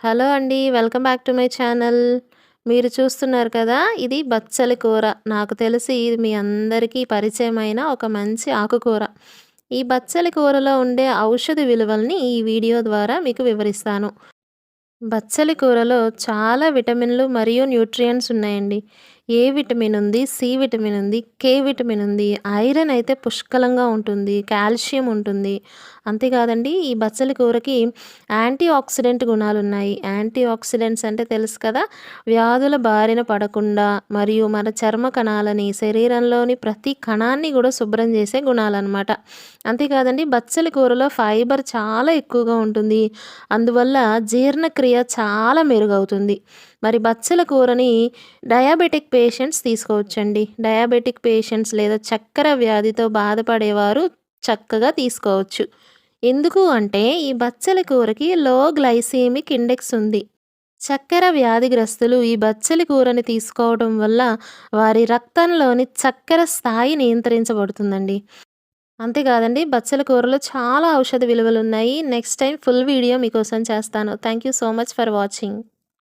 Hello అండి. Welcome back to my channel. మీరు చూస్తున్నారు కదా! ఇది బచ్చలి కూర. నాకు తెలిసి ఇది మీ అందరికీ పరిచయమైన ఒక మంచి ఆకుకూర. ఈ బచ్చలి కూరలో ఉండే ఔషధ విలువల్ని ఈ వీడియో ద్వారా మీకు వివరిస్తాను. బచ్చలి కూరలో చాలా విటమిన్లు మరియు న్యూట్రియంట్స్ ఉన్నాయండి. ఏ విటమిన్ ఉంది, సి విటమిన్ ఉంది, కే విటమిన్ ఉంది, ఐరన్ అయితే పుష్కలంగా ఉంటుంది, కాల్షియం ఉంటుంది. అంతేకాదండి ఈ బచ్చలి కూరకి యాంటీ ఆక్సిడెంట్ గుణాలున్నాయి. యాంటీ ఆక్సిడెంట్స్ అంటే తెలుసు కదా! వ్యాధుల బారిన పడకుండా మరియు మన చర్మ కణాలని, శరీరంలోని ప్రతి కణాన్ని గూడా శుభ్రం చేసే గుణాలనమాట. అంతేకాదండి బచ్చలి కూరలో ఫైబర్ చాలా ఎక్కువగా ఉంటుంది. అందువల్ల జీర్ణక్రియ చాలా మెరుగవుతుంది. మరి బచ్చల కూరని డయాబెటిక్ పేషెంట్స్ తీసుకోవచ్చండి. డయాబెటిక్ పేషెంట్స్ లేదా చక్కర వ్యాధితో బాధపడేవారు చక్కగా తీసుకోవచ్చు. ఎందుకు అంటే ఈ బచ్చల కూరకి లో గ్లైసెమిక్ ఇండెక్స్ ఉంది. చక్కెర వ్యాధిగ్రస్తులు ఈ బచ్చలి కూరని తీసుకోవడం వల్ల వారి రక్తంలోని చక్కెర స్థాయి నియంత్రించబడుతుందండి. అంతేకాదండి బచ్చల కూరలో చాలా ఔషధ విలువలున్నాయి. నెక్స్ట్ టైమ్ ఫుల్ వీడియో మీకోసం చేస్తాను. Thank you so much for watching.